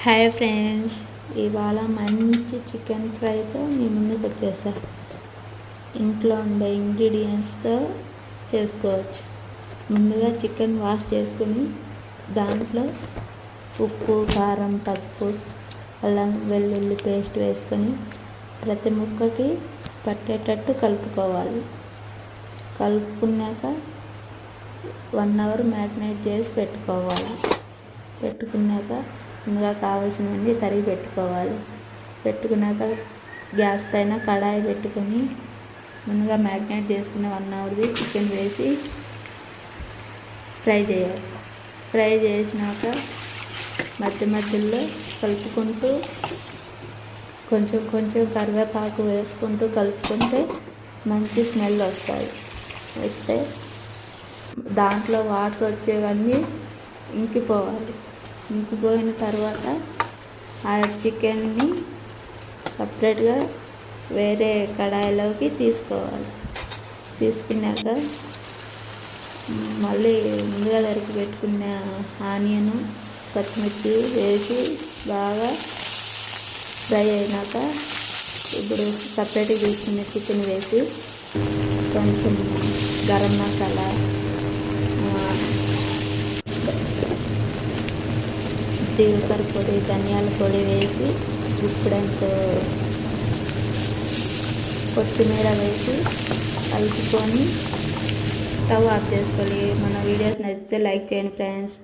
Hi friends, ఇవాళ మంచి chicken ఫ్రైతో మీ ముందుకు వచ్చేసా. ఇంట్లో ఉండే ఇంగ్రీడియంట్స్తో చేసుకోవచ్చు. ముందుగా చికెన్ వాష్ చేసుకుని దాంట్లో ఉప్పు, కారం, పసుపు, అల్లం వెల్లుల్లి పేస్ట్ వేసుకొని ప్రతి ముక్కకి పట్టేటట్టు కలుపుకోవాలి. కలుపుకున్నాక 1 అవర్ మ్యారినేట్ చేసి పెట్టుకున్నాక ముందుగా కావాల్సినవన్నీ తరిగి పెట్టుకోవాలి. పెట్టుకున్నాక గ్యాస్ పైన కడాయి పెట్టుకొని ముందుగా మ్యారినేట్ చేసుకున్న 1 అవర్ది చికెన్ వేసి ఫ్రై చేయాలి. ఫ్రై చేసినాక మధ్యలో కలుపుకుంటూ కొంచెం కరివేపాకు వేసుకుంటూ కలుపుకుంటే మంచి స్మెల్ వస్తే దాంట్లో వాటర్ వచ్చేవన్నీ ఇంకిపోవాలి. ఇంకిపోయిన తర్వాత ఆ చికెన్ని సపరేట్గా వేరే కడాయిలోకి తీసుకోవాలి. తీసుకున్నాక మళ్ళీ ముందుగా తరిగి పెట్టుకున్న ఆనియన్, పచ్చిమిర్చి వేసి బాగా ఫ్రై అయినాక ఇప్పుడు సపరేట్గా తీసుకున్న చికెన్ వేసి కొంచెం గరం మసాలా, జీలకర్ర పొడి, ధనియాల పొడి వేసి ఉప్పుడంత కొత్తిమీర వేసి కలుపుకొని స్టవ్ ఆఫ్ చేసుకోవాలి. మన వీడియోస్ నచ్చితే లైక్ చేయండి ఫ్రెండ్స్.